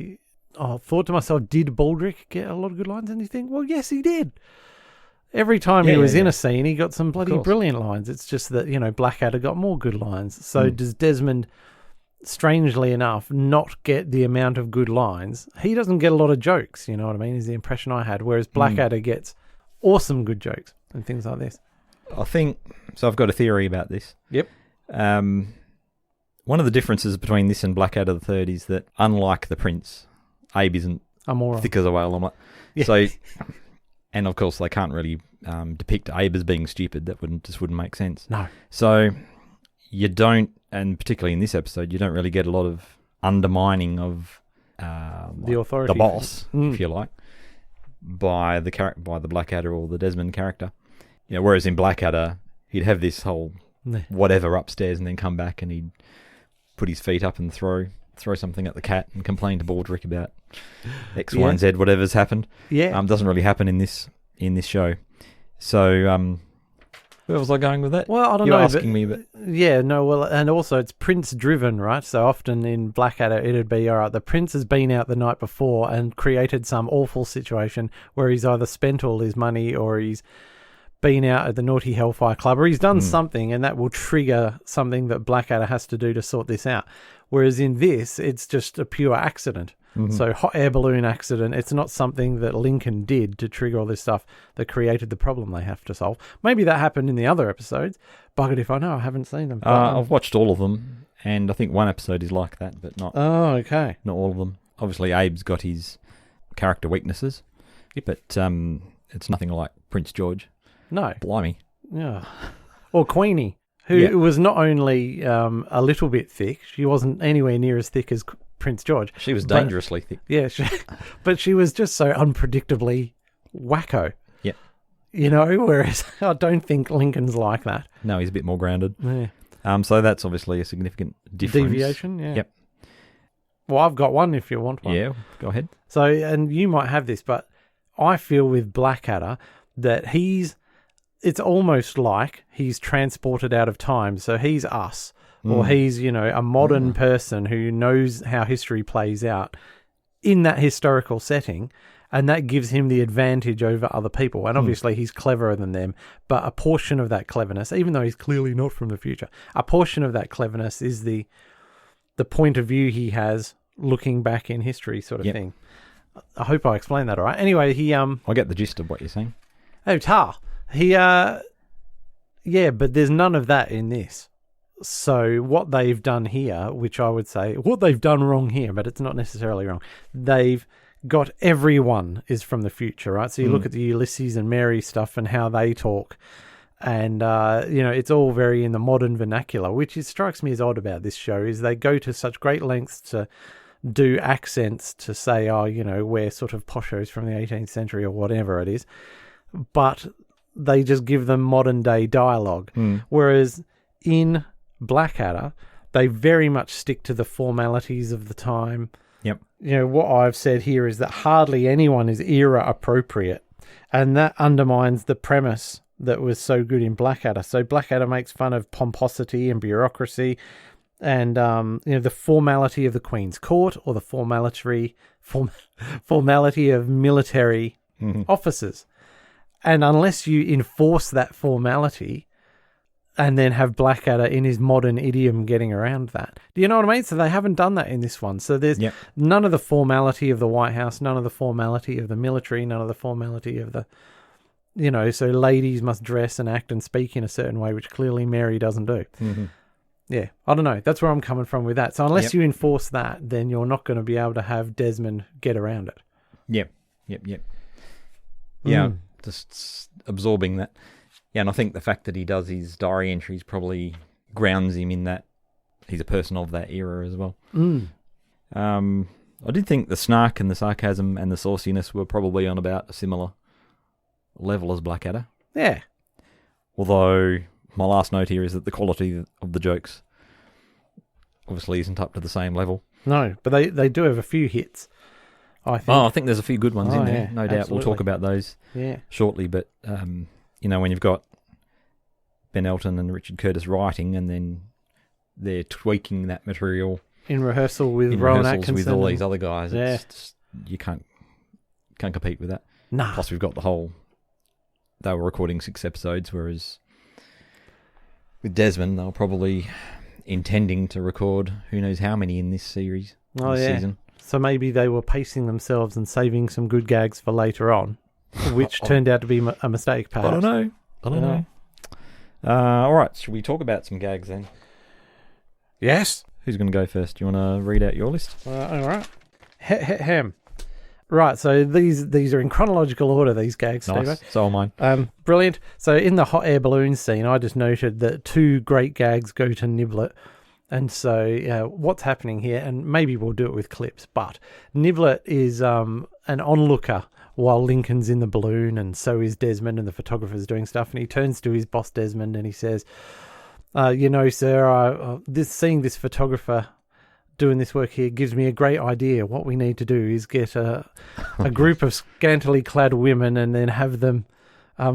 I thought to myself, did Baldrick get a lot of good lines? And you think, well, yes, he did. Every time he was in a scene, he got some bloody brilliant lines. It's just that, Blackadder got more good lines. So does Desmond, strangely enough, not get the amount of good lines? He doesn't get a lot of jokes, you know what I mean, is the impression I had, whereas Blackadder gets awesome good jokes and things like this. I think, so I've got a theory about this. Yep. One of the differences between this and Blackadder the Third is that, unlike the Prince, Abe isn't thick as a whale omelette. Yeah. So, and of course, they can't really depict Abe as being stupid. That wouldn't make sense. No. So you don't, and particularly in this episode, you don't really get a lot of undermining of the authority, the boss, if you like, by the Blackadder or the Desmond character. Whereas in Blackadder, he'd have this whole whatever upstairs and then come back and he'd put his feet up and throw something at the cat and complain to Baldrick about X, Y, and Z, whatever's happened. Yeah. Doesn't really happen in this show. So, where was I going with that? Well, I don't You're know. asking me, but yeah, no. Well, and also it's Prince driven, right? So often in Blackadder, it'd be, all right, the Prince has been out the night before and created some awful situation where he's either spent all his money or he's been out at the Naughty Hellfire Club, or he's done something, and that will trigger something that Blackadder has to do to sort this out. Whereas in this, it's just a pure accident. So hot air balloon accident. It's not something that Lincoln did to trigger all this stuff that created the problem they have to solve. Maybe that happened in the other episodes. Buggered if I know. I haven't seen them. I've watched all of them, and I think one episode is like that, but not. Oh, okay. Not all of them. Obviously, Abe's got his character weaknesses, but it's nothing like Prince George. No. Blimey. Yeah. Or Queenie, who was not only a little bit thick, she wasn't anywhere near as thick as Prince George. She was dangerously thick. Yeah, but she was just so unpredictably wacko. Yeah. Whereas I don't think Lincoln's like that. No, he's a bit more grounded. Yeah. So that's obviously a significant difference. Deviation, yeah. Yep. Well, I've got one if you want one. Yeah, go ahead. So, and you might have this, but I feel with Blackadder that it's almost like he's transported out of time. So he's us, or he's, a modern person who knows how history plays out in that historical setting, and that gives him the advantage over other people. And obviously he's cleverer than them, but a portion of that cleverness, even though he's clearly not from the future, a portion of that cleverness is the point of view he has looking back in history sort of thing. I hope I explained that all right. Anyway, I get the gist of what you're saying. Oh, but there's none of that in this. So what they've done here, which I would say, what they've done wrong here, but it's not necessarily wrong, they've got everyone is from the future, right? So you look at the Ulysses and Mary stuff and how they talk, and, it's all very in the modern vernacular, which strikes me as odd about this show, is they go to such great lengths to do accents to say, we're sort of poshos from the 18th century or whatever it is, but they just give them modern day dialogue. Whereas in Blackadder, they very much stick to the formalities of the time. Yep. What I've said here is that hardly anyone is era appropriate, and that undermines the premise that was so good in Blackadder. So Blackadder makes fun of pomposity and bureaucracy and the formality of the Queen's Court, or the formality of military officers. And unless you enforce that formality and then have Blackadder in his modern idiom getting around that. Do you know what I mean? So they haven't done that in this one. So there's none of the formality of the White House, none of the formality of the military, none of the formality of the, so ladies must dress and act and speak in a certain way, which clearly Mary doesn't do. Yeah, I don't know. That's where I'm coming from with that. So unless you enforce that, then you're not going to be able to have Desmond get around it. Yep. Yeah, just absorbing that. Yeah, and I think the fact that he does his diary entries probably grounds him in that he's a person of that era as well. I did think the snark and the sarcasm and the sauciness were probably on about a similar level as Blackadder. Yeah. Although my last note here is that the quality of the jokes obviously isn't up to the same level. No, but they do have a few hits, I think. Oh, I think there's a few good ones in there. Yeah, no doubt. absolutely. We'll talk about those shortly. But when you've got Ben Elton and Richard Curtis writing, and then they're tweaking that material in rehearsal with Rowan Atkinson with all these other guys. Yeah. It's you can't compete with that. Nah. Plus, we've got they were recording 6 episodes, whereas with Desmond, they were probably intending to record who knows how many in this series. Season. So maybe they were pacing themselves and saving some good gags for later on, which turned out to be a mistake, perhaps. I don't know. All right, should we talk about some gags then? Yes. Who's going to go first? Do you want to read out your list? All right. Ham. Right, so these are in chronological order, these gags, Nice. Steve. So are mine. Brilliant. So in the hot air balloon scene, I just noted that 2 great gags go to Niblett. And so what's happening here, and maybe we'll do it with clips, but Niblett is an onlooker while Lincoln's in the balloon, and so is Desmond, and the photographer's doing stuff, and he turns to his boss, Desmond, and he says, sir, seeing this photographer doing this work here gives me a great idea. What we need to do is get a group of scantily clad women and then have them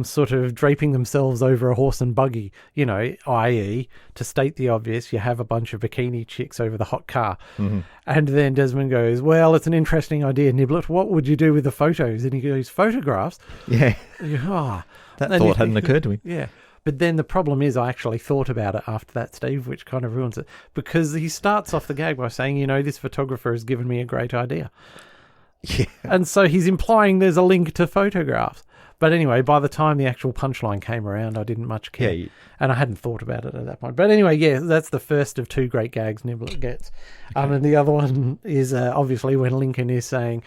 sort of draping themselves over a horse and buggy, i.e., to state the obvious, you have a bunch of bikini chicks over the hot car. Mm-hmm. And then Desmond goes, well, it's an interesting idea, Niblett. What would you do with the photos? And he goes, photographs? Yeah. That thought hadn't occurred to me. Yeah. But then the problem is I actually thought about it after that, Steve, which kind of ruins it. Because he starts off the gag by saying, this photographer has given me a great idea. Yeah. And so he's implying there's a link to photographs. But anyway, by the time the actual punchline came around, I didn't much care. Yeah, and I hadn't thought about it at that point. But anyway, that's the first of 2 great gags Niblett gets. Okay. And the other one is obviously when Lincoln is saying,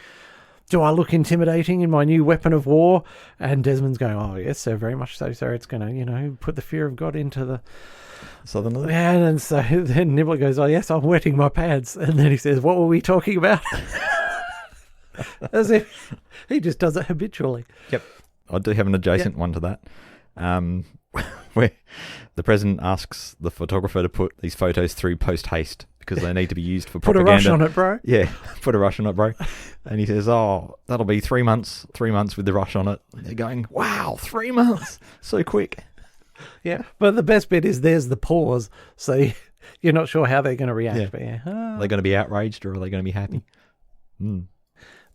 do I look intimidating in my new weapon of war? And Desmond's going, oh, yes, sir, very much so, sir. It's going to, put the fear of God into the Southerners. And so then Niblett goes, oh, yes, I'm wetting my pants. And then he says, what were we talking about? As if he just does it habitually. Yep. I do have an adjacent one to that. Where the president asks the photographer to put these photos through post-haste because they need to be used for propaganda. Put a rush on it, bro. Yeah, put a rush on it, bro. And he says, oh, that'll be 3 months. 3 months with the rush on it. And they're going, wow, 3 months. So quick. Yeah, but the best bit is there's the pause. So you're not sure how they're going to react. Yeah. But Are they going to be outraged or are they going to be happy?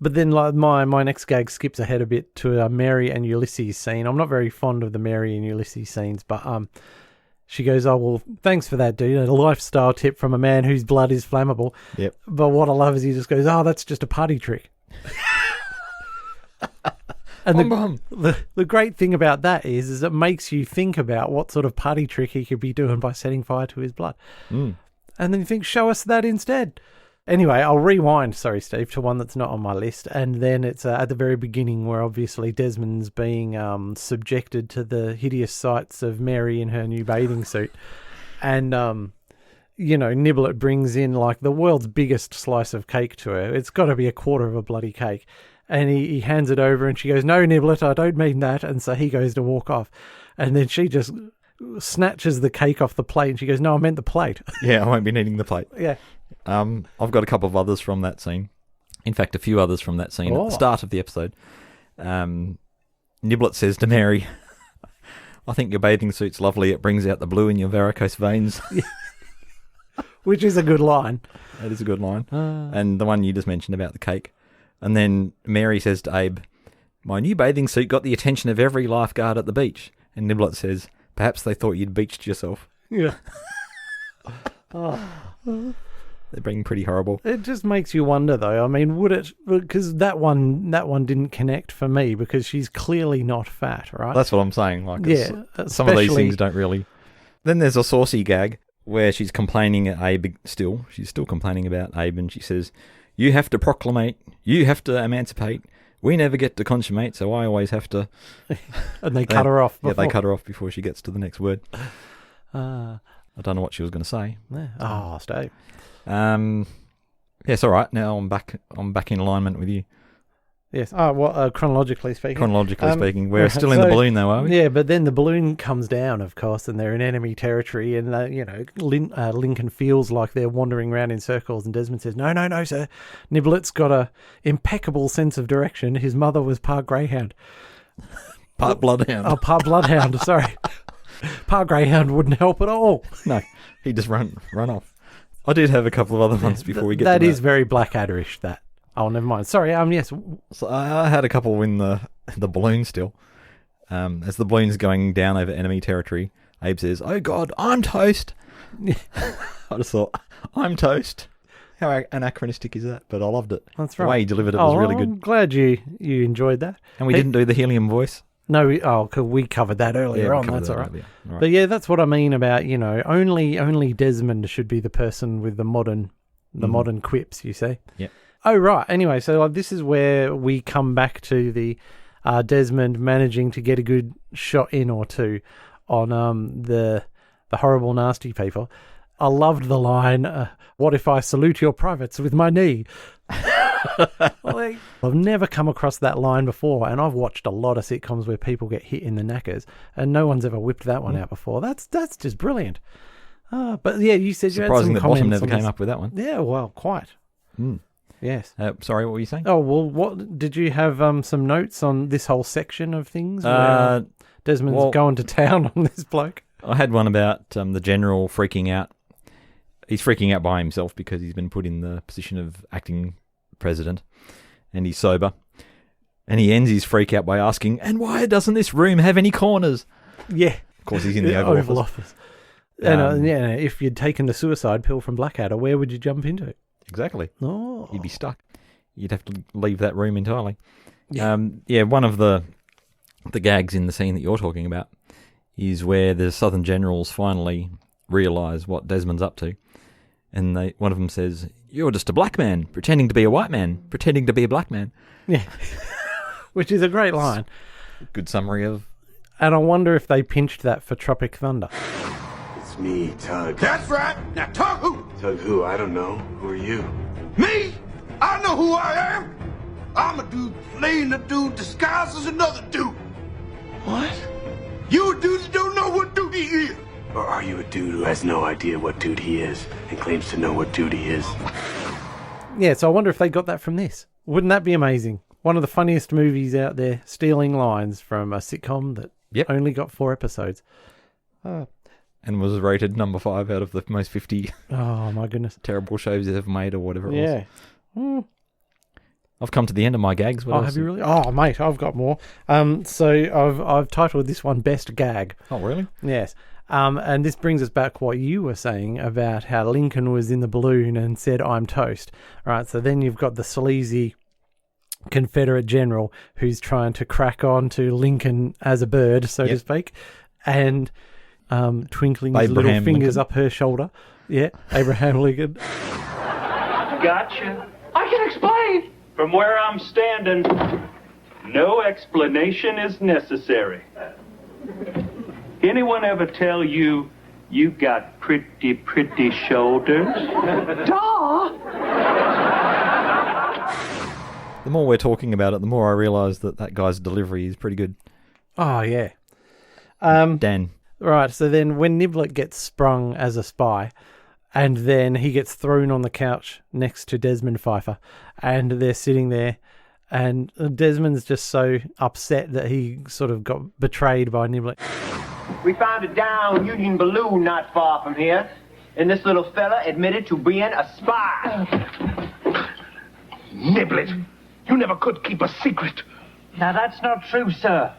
But then like my next gag skips ahead a bit to a Mary and Ulysses scene. I'm not very fond of the Mary and Ulysses scenes, but she goes, oh, well, thanks for that, dude. A lifestyle tip from a man whose blood is flammable. Yep. But what I love is he just goes, oh, that's just a party trick. And the great thing about that is it makes you think about what sort of party trick he could be doing by setting fire to his blood. And then you think, show us that instead. Anyway, I'll rewind, sorry, Steve, to one that's not on my list. And then it's at the very beginning where obviously Desmond's being subjected to the hideous sights of Mary in her new bathing suit. And, Niblett brings in like the world's biggest slice of cake to her. It's got to be a quarter of a bloody cake. And he hands it over and she goes, no, Niblett, I don't mean that. And so he goes to walk off. And then she just snatches the cake off the plate and she goes, no, I meant the plate. Yeah, I won't be needing the plate. Yeah. I've got a couple of others from that scene. In fact, a few others from that scene at the start of the episode. Niblett says to Mary, I think your bathing suit's lovely. It brings out the blue in your varicose veins. Which is a good line. That is a good line. And the one you just mentioned about the cake. And then Mary says to Abe, my new bathing suit got the attention of every lifeguard at the beach. And Niblett says, perhaps they thought you'd beached yourself. Yeah. They're being pretty horrible. It just makes you wonder, though. I mean, would it? Because that one didn't connect for me because she's clearly not fat, right? That's what I'm saying. Like, yeah, some of these things don't really. Then there's a saucy gag where she's complaining at Abe still. She's still complaining about Abe, and she says, "You have to proclamate. You have to emancipate. We never get to consummate, so I always have to." And they cut her off. Yeah, they cut her off before she gets to the next word. I don't know what she was going to say. Yeah. Oh, stay. Yes, all right. Now I'm back in alignment with you. Yes. Oh, well, chronologically speaking. We're still in the balloon, though, are we? Yeah, but then the balloon comes down, of course, and they're in enemy territory, and Lincoln feels like they're wandering around in circles, and Desmond says, "No, sir. Niblett's got a impeccable sense of direction. His mother was Park Greyhound." Part bloodhound. Oh, part bloodhound, sorry. Part greyhound wouldn't help at all. No, he just run off. I did have a couple of other ones before we get to that. That is very Blackadder-ish, that. Oh, never mind. Sorry, yes. So I had a couple in the balloon still. As the balloon's going down over enemy territory, Abe says, "Oh God, I'm toast." I just thought, I'm toast. How anachronistic is that? But I loved it. That's right. The way he delivered it was really good. I'm glad you enjoyed that. And we didn't do the helium voice. No, we covered that earlier on. That's all right. All right. But yeah, that's what I mean about, only Desmond should be the person with the modern quips, you see. Yeah. Oh, right. Anyway, so this is where we come back to the Desmond managing to get a good shot in or two on the horrible, nasty people. I loved the line, "What if I salute your privates with my knee?" I've never come across that line before, and I've watched a lot of sitcoms where people get hit in the knackers, and no one's ever whipped that one out before. That's just brilliant. But yeah, you said you had some surprising that Bottom never came this. up with that one. Yeah, well, quite. Yes. Sorry, what were you saying? Oh, well, what did you have some notes on this whole section of things? Where Desmond's going to town on this bloke. I had one about the general freaking out. He's freaking out by himself because he's been put in the position of acting president, and he's sober. And he ends his freak out by asking, "And why doesn't this room have any corners?" Yeah. Of course, he's in the Oval Office. And if you'd taken the suicide pill from Blackadder, where would you jump into? Exactly. Oh. You'd be stuck. You'd have to leave that room entirely. Yeah. One of the gags in the scene that you're talking about is where the Southern generals finally realise what Desmond's up to. And one of them says, "You're just a black man, pretending to be a white man, pretending to be a black man." Yeah. Which is a great line. Good summary of... And I wonder if they pinched that for Tropic Thunder. It's me, Tug. That's right. Now, Tug who? Tug who? I don't know. Who are you? Me? I know who I am. I'm a dude playing a dude disguised as another dude. What? You dudes don't know what dude he is. Or are you a dude who has no idea what dude he is and claims to know what dude he is? Yeah, so I wonder if they got that from this. Wouldn't that be amazing? One of the funniest movies out there, stealing lines from a sitcom that only got 4 episodes. And was rated number 5 out of the most 50 oh my goodness terrible shows ever made or whatever it was. Yeah. I've come to the end of my gags. What else? Have you really? Oh, mate, I've got more. So I've titled this one Best Gag. Oh, really? Yes. And this brings us back what you were saying about how Lincoln was in the balloon and said, "I'm toast." Right, so then you've got the sleazy Confederate general who's trying to crack on to Lincoln as a bird, so to speak, and twinkling his little fingers up her shoulder. Yeah, Abraham Lincoln. Gotcha. I can explain. From where I'm standing, no explanation is necessary. Anyone ever tell you got pretty shoulders? Duh! The more we're talking about it, the more I realise that guy's delivery is pretty good. Oh, yeah. Dan. Right, so then when Niblett gets sprung as a spy, and then he gets thrown on the couch next to Desmond Pfeiffer, and they're sitting there, and Desmond's just so upset that he sort of got betrayed by Niblett. We found a down Union balloon not far from here, and this little fella admitted to being a spy. Niblett, you never could keep a secret. Now that's not true, sir.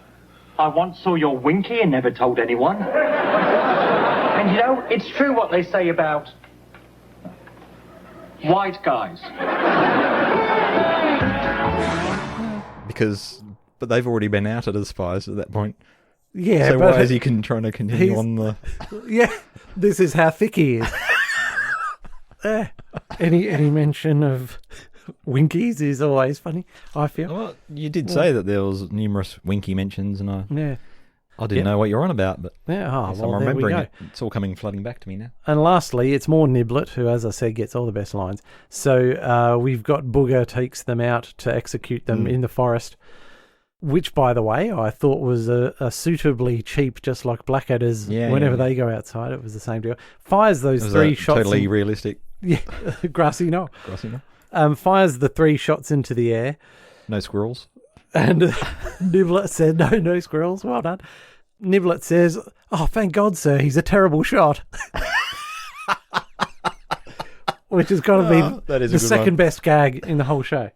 I once saw your Winky and never told anyone. And you know, it's true what they say about white guys. But they've already been outed as spies at that point. Yeah, so why is he trying to continue on the... Yeah, this is how thick he is. Any mention of Winkies is always funny, I feel. Well, you did say that there was numerous Winky mentions, and I didn't know what you're on about, but I'm remembering it. It's all flooding back to me now. And lastly, it's more Niblett, who, as I said, gets all the best lines. So we've got Booger takes them out to execute them in the forest, which, by the way, I thought was a suitably cheap, just like Blackadder's. Whenever they go outside, it was the same deal. Fires those 3 shots. Totally realistic. Yeah, grassy knoll. Grassy knoll. Fires the 3 shots into the air. No squirrels. And Niblett said, no squirrels, well done. Niblett says, oh, thank God, sir, he's a terrible shot. Which has got to be the second best gag in the whole show.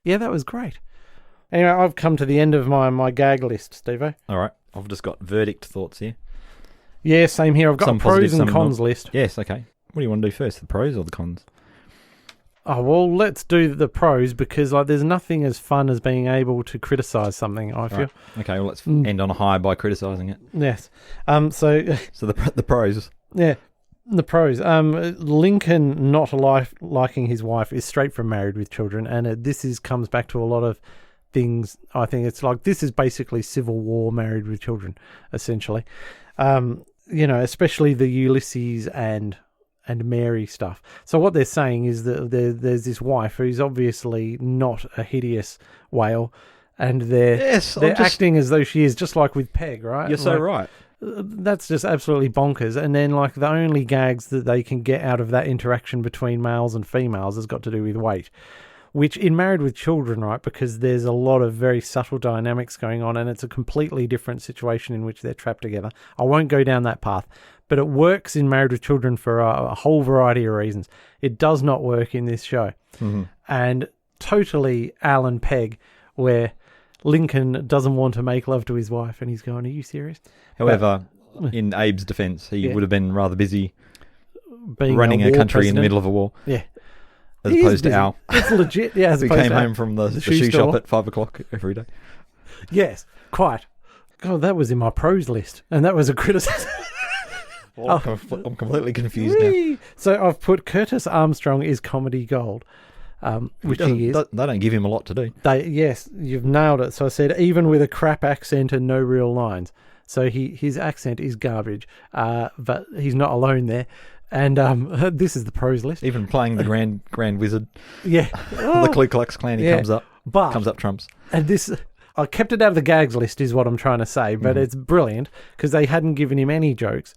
Yeah, that was great. Anyway, I've come to the end of my gag list, Steve-O. All right. I've just got verdict thoughts here. Yeah, same here. I've got Some a pros positive, and some cons not. list. Yes, okay. What do you want to do first, the pros or the cons? Oh, well, let's do the pros because there's nothing as fun as being able to criticise something, I feel. Right. Okay, well, let's end on a high by criticising it. Yes. So the pros. Yeah, the pros. Lincoln not liking his wife is straight from Married with Children, and this comes back to a lot of things. I think it's like this is basically Civil War Married with Children, essentially. Especially the Ulysses and Mary stuff. So what they're saying is that there's this wife who's obviously not a hideous whale, and they're acting as though she is, just like with Peg, right? You're so right. That's just absolutely bonkers. And then the only gags that they can get out of that interaction between males and females has got to do with weight, which in Married with Children, right, because there's a lot of very subtle dynamics going on and it's a completely different situation in which they're trapped together. I won't go down that path, but it works in Married with Children for a whole variety of reasons. It does not work in this show. Mm-hmm. And totally Alan Peg, where Lincoln doesn't want to make love to his wife and he's going, are you serious? However, in Abe's defence, he would have been rather busy being running a country president. in the middle of a war. Yeah. As opposed to Al. It's legit, yeah. As who opposed came to home from the shoe shop at 5 o'clock every day. Yes, quite. God, that was in my pros list, and that was a criticism. Well, I'm completely confused now. So I've put Curtis Armstrong is comedy gold, which he is. They don't give him a lot to do. Yes, you've nailed it. So I said, even with a crap accent and no real lines. So his accent is garbage, but he's not alone there. And this is the pros list. Even playing the Grand Wizard. Yeah. The Ku Klux Klan, he comes up trumps. And this, I kept it out of the gags list is what I'm trying to say, but it's brilliant because they hadn't given him any jokes.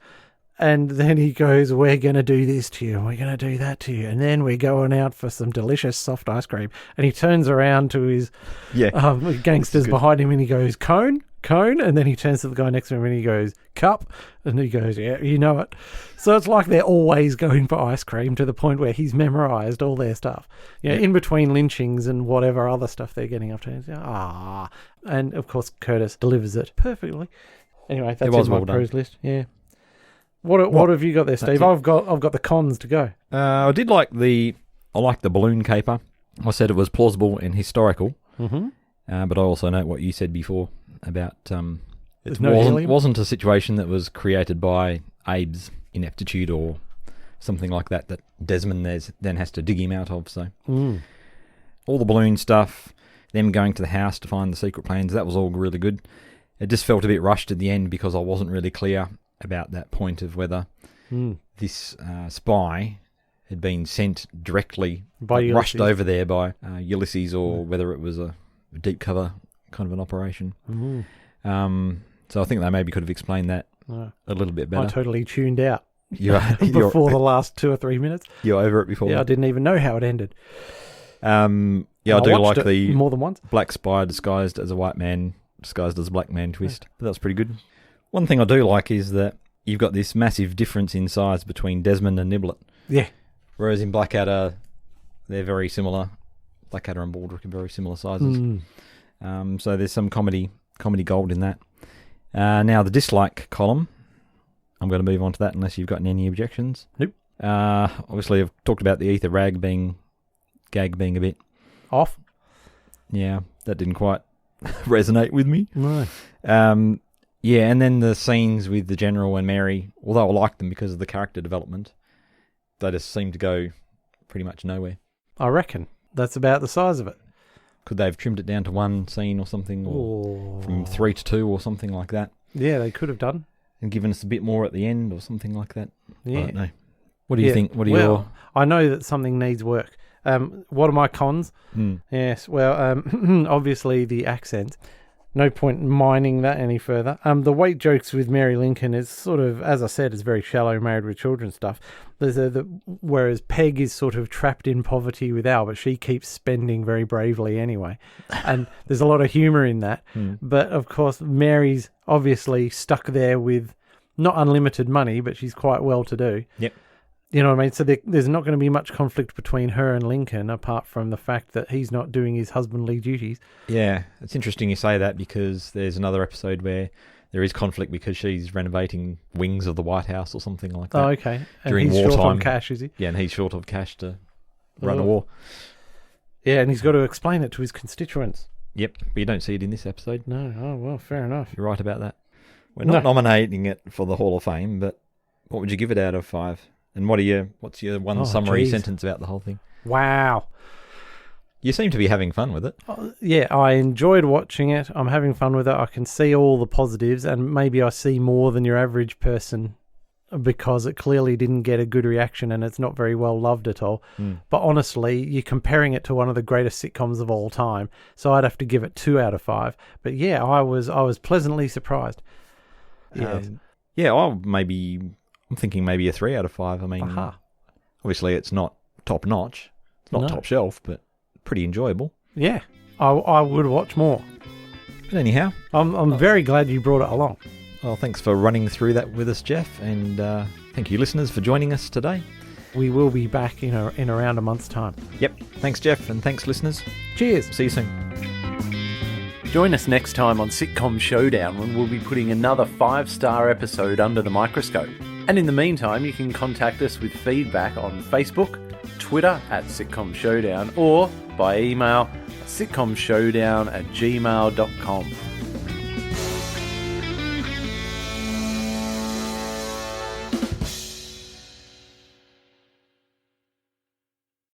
And then he goes, we're going to do this to you, and we're going to do that to you, and then we're going out for some delicious soft ice cream. And he turns around to his gangsters behind him and he goes, cone, and then he turns to the guy next to him and he goes, cup, and he goes, yeah, you know it. So it's like they're always going for ice cream to the point where he's memorised all their stuff. In between lynchings and whatever other stuff they're getting up to. And of course Curtis delivers it perfectly. Anyway, that's in my pros list. Yeah. What have you got there, Steve? I've got the cons to go. I liked the balloon caper. I said it was plausible and historical. Mm-hmm. But I also note what you said before about it wasn't a situation that was created by Abe's ineptitude or something like that Desmond then has to dig him out of. So all the balloon stuff, them going to the house to find the secret plans, that was all really good. It just felt a bit rushed at the end because I wasn't really clear about that point of whether this spy had been sent directly, rushed over there by Ulysses, or whether it was a deep cover kind of an operation. So I think they maybe could have explained that a little bit better. I totally tuned out before the last 2 or 3 minutes. You're over it before. Yeah, I didn't even know how it ended. I do like the more than once. Black spy disguised as a white man, disguised as a black man twist. But that's pretty good. One thing I do like is that you've got this massive difference in size between Desmond and Niblett. Yeah. Whereas in Blackadder, they're very similar. Blackadder and Baldrick are very similar sizes. So there's some comedy gold in that. Now the dislike column, I'm going to move on to that unless you've got any objections. Nope. Obviously I've talked about the ether rag gag being a bit off. Yeah, that didn't quite resonate with me. No. Yeah, and then the scenes with the General and Mary, although I liked them because of the character development, they just seem to go pretty much nowhere. I reckon. That's about the size of it. Could they have trimmed it down to one scene or something, or from 3 to 2 or something like that? Yeah, they could have done. And given us a bit more at the end or something like that? Yeah. I don't know. What do you think? What are your... I know that something needs work. What are my cons? Yes, well, obviously the accent. No point in mining that any further. The weight jokes with Mary Lincoln is sort of, as I said, is very shallow Married with Children stuff. Whereas Peg is sort of trapped in poverty with Al, but she keeps spending very bravely anyway. And there's a lot of humour in that. But, of course, Mary's obviously stuck there with not unlimited money, but she's quite well-to-do. Yep. You know what I mean? So there's not going to be much conflict between her and Lincoln, apart from the fact that he's not doing his husbandly duties. Yeah, it's interesting you say that, because there's another episode where there is conflict because she's renovating wings of the White House or something like that. Oh, okay. And During he's wartime. short on cash, is he? Yeah, and he's short of cash to run a war. Yeah, and he's got to explain it to his constituents. Yep, but you don't see it in this episode. No, oh, well, fair enough. You're right about that. We're not nominating it for the Hall of Fame, but what would you give it out of 5? And what's your one summary sentence about the whole thing? Wow. You seem to be having fun with it. Yeah, I enjoyed watching it. I'm having fun with it. I can see all the positives, and maybe I see more than your average person because it clearly didn't get a good reaction and it's not very well loved at all. But honestly, you're comparing it to one of the greatest sitcoms of all time, so I'd have to give it 2 out of 5. But yeah, I was pleasantly surprised. I'm thinking maybe a 3 out of 5. I mean, obviously it's not top notch, it's not top shelf, but pretty enjoyable. Yeah, I would watch more. But anyhow, I'm very glad you brought it along. Well, thanks for running through that with us, Jeff, and thank you, listeners, for joining us today. We will be back in around a month's time. Yep. Thanks, Jeff, and thanks, listeners. Cheers. See you soon. Join us next time on Sitcom Showdown, when we'll be putting another 5-star episode under the microscope. And in the meantime, you can contact us with feedback on Facebook, Twitter @Sitcom Showdown, or by email sitcomshowdown@gmail.com.